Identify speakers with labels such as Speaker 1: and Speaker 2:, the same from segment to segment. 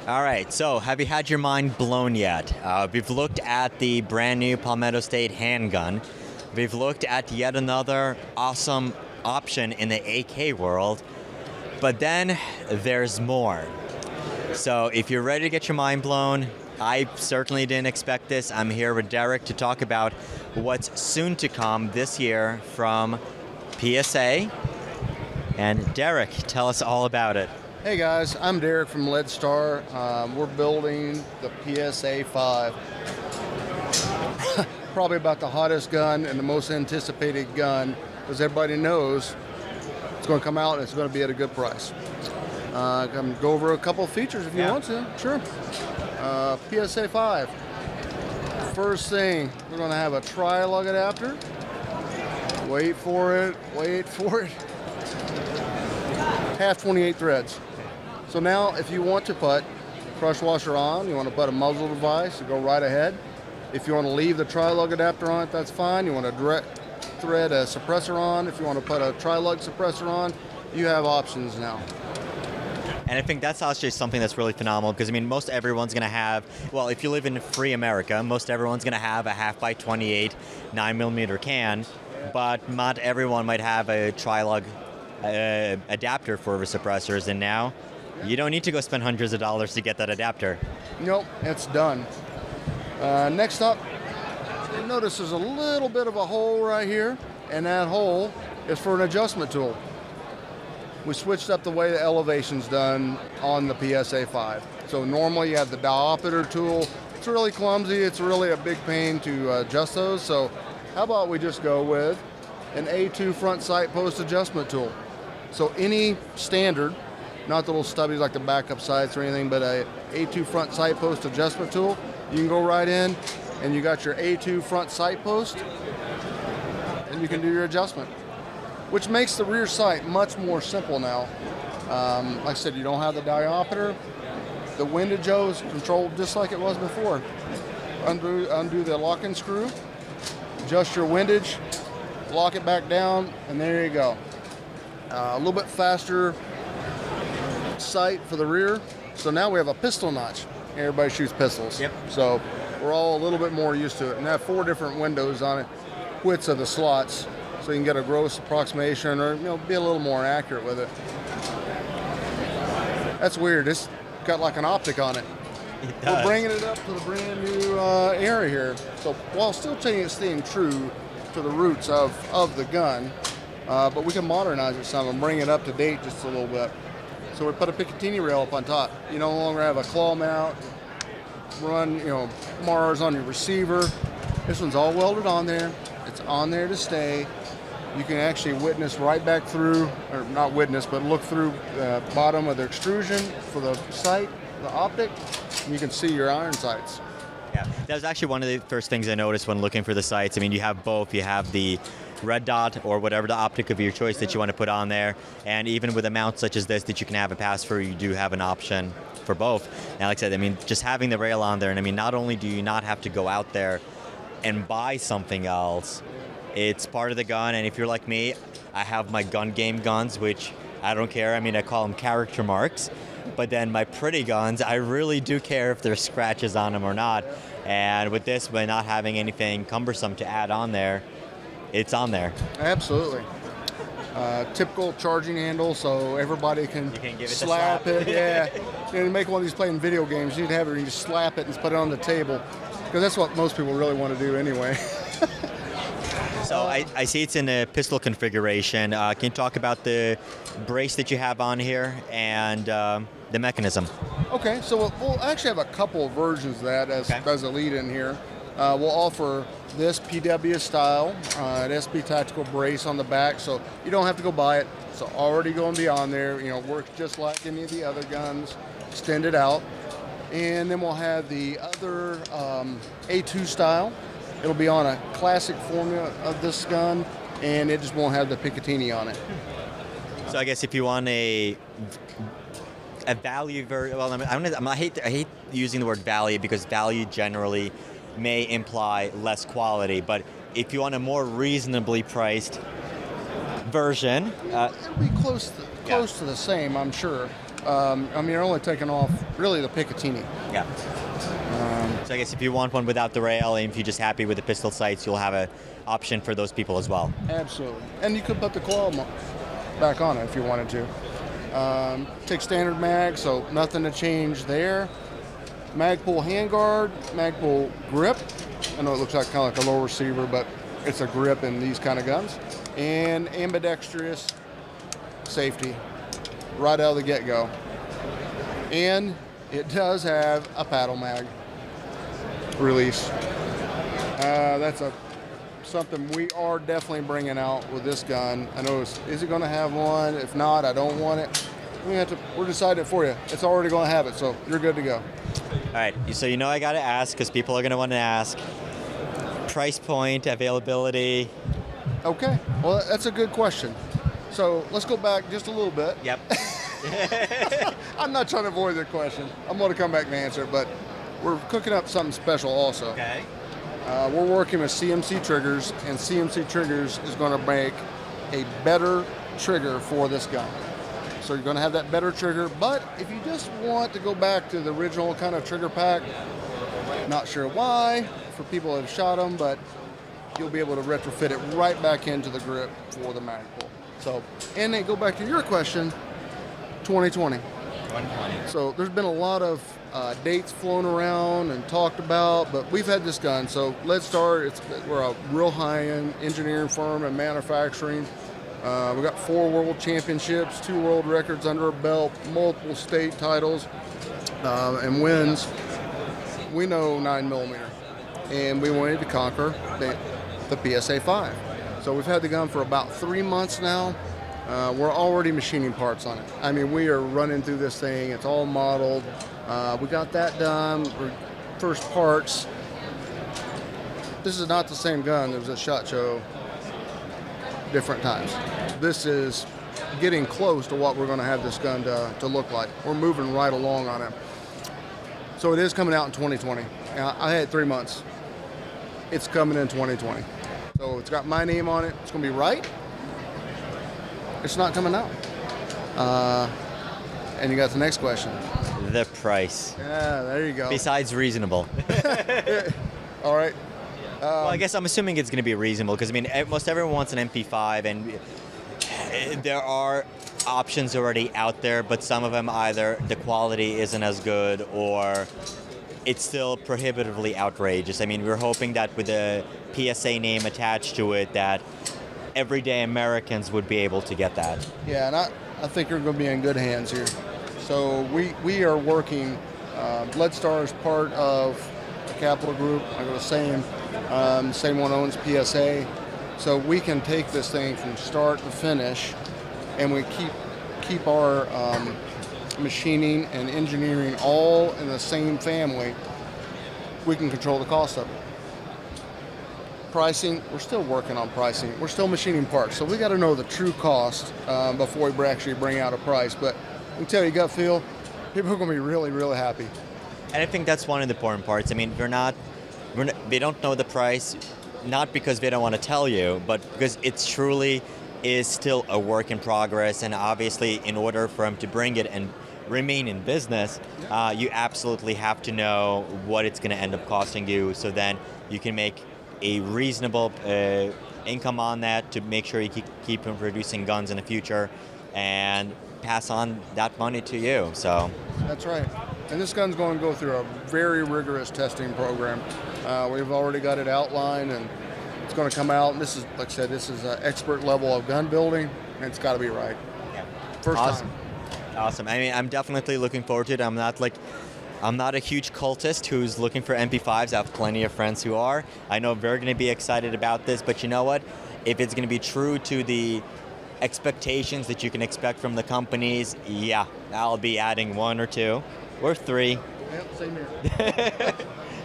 Speaker 1: All right, so have you had your mind blown yet? We've looked at the brand new Palmetto State handgun. We've looked at yet another awesome option in the AK world. But then there's more. So if you're ready to get your mind blown, I certainly didn't expect this. I'm here with Derek to talk about what's soon to come this year from PSA. And Derek, tell us all about it.
Speaker 2: Hey guys, I'm Derek from Lead Star. We're building the PSA5. Probably about the hottest gun and the most anticipated gun, because everybody knows it's going to come out and it's going to be at a good price. Come go over a couple of features if you want to. Sure. PSA5. First thing, we're going to have a tri-lug adapter. Wait for it. Half 28 threads. So now if you want to put crush washer on, you want to put a muzzle device, you go right ahead. If you want to leave the tri-lug adapter on it, that's fine. You want to thread a suppressor on. If you want to put a tri-lug suppressor on, you have options now.
Speaker 1: And I think that's actually something that's really phenomenal, because I mean, most everyone's going to have, well, if you live in free America, most everyone's going to have a half by 28 9mm can, but not everyone might have a tri-lug adapter for the suppressors, and now you don't need to go spend hundreds of dollars to get that adapter.
Speaker 2: Nope, it's done. Next up, you notice there's a little bit of a hole right here, and that hole is for an adjustment tool. We switched up the way the elevation's done on the PSA5. So normally you have the diopter tool. It's really clumsy. It's really a big pain to adjust those. So how about we just go with an A2 front sight post adjustment tool. So any standard, not the little stubbies like the backup sights or anything, but a A2 front sight post adjustment tool, you can go right in and you got your A2 front sight post and you can do your adjustment, which makes the rear sight much more simple now. Like I said, you don't have the diopter. The windage is controlled just like it was before. Undo the locking screw, adjust your windage, lock it back down, and there you go. A little bit faster sight for the rear. So now we have a pistol notch. Everybody shoots pistols.
Speaker 1: Yep.
Speaker 2: So we're all a little bit more used to it. And I have 4 different windows on it, widths of the slots, so you can get a gross approximation or be a little more accurate with it. That's weird. It's got like an optic on it. We're bringing it up to the brand new area here. So while still staying true to the roots of the gun, but we can modernize it some and bring it up to date just a little bit. So we put a Picatinny rail up on top. You no longer have a claw mount, run Mars on your receiver. This one's all welded on there. It's on there to stay. You can actually witness right back through, or not witness, but look through the bottom of the extrusion for the sight, the optic, and you can see your iron sights.
Speaker 1: Yeah, that was actually one of the first things I noticed when looking for the sights. I mean, you have both. You have the red dot or whatever the optic of your choice that you want to put on there, and even with a mount such as this that you can have a pass-through, you do have an option for both. And like I said, I mean, just having the rail on there, and I mean, not only do you not have to go out there and buy something else, it's part of the gun. And if you're like me, I have my gun game guns, which I don't care. I mean, I call them character marks. But then my pretty guns, I really do care if there's scratches on them or not. And with this, by not having anything cumbersome to add on there, it's on there.
Speaker 2: Absolutely. Typical charging handle, so everybody can
Speaker 1: give it
Speaker 2: slap it. Yeah. And make one of these playing video games, you need to have it, you just slap it and put it on the table, because that's what most people really want to do anyway.
Speaker 1: So I see it's in a pistol configuration. Can you talk about the brace that you have on here and the mechanism?
Speaker 2: Okay, so we'll actually have a couple of versions of that as a lead in here. We'll offer this PW style, an SB tactical brace on the back, so you don't have to go buy it. It's already going to be on there. Works just like any of the other guns, extended out. And then we'll have the other A2 style. It'll be on a classic formula of this gun, and it just won't have the Picatinny on it.
Speaker 1: So I guess if you want a value, I hate using the word value, because value generally may imply less quality, but if you want a more reasonably priced version,
Speaker 2: it'll be close to the same, I'm sure. I mean, you're only taking off really the Picatinny.
Speaker 1: Yeah. So I guess if you want one without the rail, and if you're just happy with the pistol sights, you'll have an option for those people as well.
Speaker 2: Absolutely. And you could put the claw back on it if you wanted to. Take standard mag, so nothing to change there. Magpul handguard, Magpul grip. I know it looks like kind of like a low receiver, but it's a grip in these kind of guns. And ambidextrous safety right out of the get-go. And it does have a paddle mag release. That's something we are definitely bringing out with this gun. I know is it going to have one? If not, I don't want it. We're deciding it for you. It's already going to have it, so you're good to go.
Speaker 1: All right, so you know I got to ask, because people are going to want to ask, price point, availability.
Speaker 2: Okay, well, that's a good question. So let's go back just a little bit.
Speaker 1: Yep.
Speaker 2: I'm not trying to avoid the question. I'm going to come back and answer it, but we're cooking up something special also.
Speaker 1: Okay.
Speaker 2: We're working with CMC Triggers, and CMC Triggers is going to make a better trigger for this gun. So you're going to have that better trigger, but if you just want to go back to the original kind of trigger pack, not sure why, for people that have shot them, but you'll be able to retrofit it right back into the grip for the Magpul. So, and then go back to your question, 2020.
Speaker 1: 120.
Speaker 2: So there's been a lot of dates flown around and talked about, but we've had this gun. So let's start. We're a real high-end engineering firm and manufacturing. We got 4 world championships, 2 world records under our belt, multiple state titles, and wins. We know 9mm, and we wanted to conquer the PSA5. So we've had the gun for about 3 months now. We're already machining parts on it. I mean, we are running through this thing. It's all modeled. We got that done. First parts. This is not the same gun. There was a SHOT Show different times. This is getting close to what we're going to have this gun to look like. We're moving right along on it. So it is coming out in 2020. I had 3 months. It's coming in 2020. So it's got my name on it. It's going to be right. It's not coming out. And you got the next question.
Speaker 1: The price.
Speaker 2: Yeah, there you go.
Speaker 1: Besides reasonable.
Speaker 2: All right.
Speaker 1: Well, I guess I'm assuming it's going to be reasonable, because I mean, most everyone wants an MP5, and there are options already out there, but some of them either the quality isn't as good or it's still prohibitively outrageous. I mean, we're hoping that with the PSA name attached to it, that everyday Americans would be able to get that.
Speaker 2: Yeah, and I think you're going to be in good hands here. So we are working. Bloodstar is part of the Capital Group. Like I was saying, the same one owns PSA. So we can take this thing from start to finish, and we keep our machining and engineering all in the same family. We can control the cost of it. Pricing, we're still working on pricing. We're still machining parts, so we got to know the true cost before we actually bring out a price. But I can tell you, gut feel, people are going to be really, really happy.
Speaker 1: And I think that's one of the important parts. I mean, they don't know the price, not because they don't want to tell you, but because it truly is still a work in progress. And obviously, in order for them to bring it and remain in business, you absolutely have to know what it's going to end up costing you, so then you can make a reasonable income on that to make sure you keep producing guns in the future and pass on that money to you. So
Speaker 2: that's right. And this gun's going to go through a very rigorous testing program. We've already got it outlined, and it's going to come out. And this is, like I said, this is an expert level of gun building, and it's got to be right.
Speaker 1: Yeah.
Speaker 2: First
Speaker 1: awesome.
Speaker 2: time.
Speaker 1: Awesome. I mean, I'm definitely looking forward to it. I'm not a huge cultist who's looking for MP5s. I have plenty of friends who are. I know they're going to be excited about this, but you know what? If it's going to be true to the expectations that you can expect from the companies, yeah, I'll be adding 1 or 2 or 3.
Speaker 2: Yep, same here.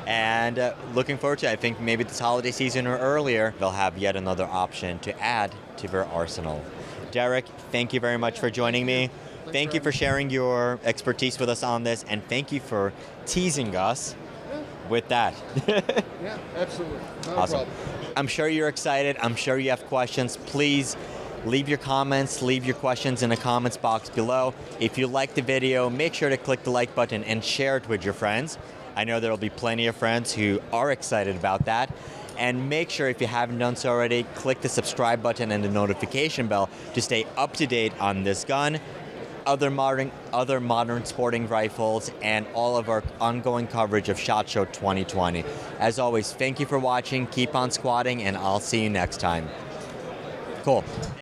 Speaker 1: And looking forward to it. I think maybe this holiday season or earlier, they'll have yet another option to add to their arsenal. Derek, thank you very much for joining me. Thank you for sharing your expertise with us on this, and thank you for teasing us with that.
Speaker 2: Yeah, absolutely. Not
Speaker 1: awesome.
Speaker 2: a problem.
Speaker 1: I'm sure you're excited. I'm sure you have questions. Please Leave your comments, leave your questions in the comments box below. If you like the video, make sure to click the like button and share it with your friends. I know there will be plenty of friends who are excited about that. And make sure, if you haven't done so already, click the subscribe button and the notification bell to stay up to date on this gun, other modern sporting rifles, and all of our ongoing coverage of SHOT Show 2020. As always, thank you for watching, keep on squatting, and I'll see you next time. Cool.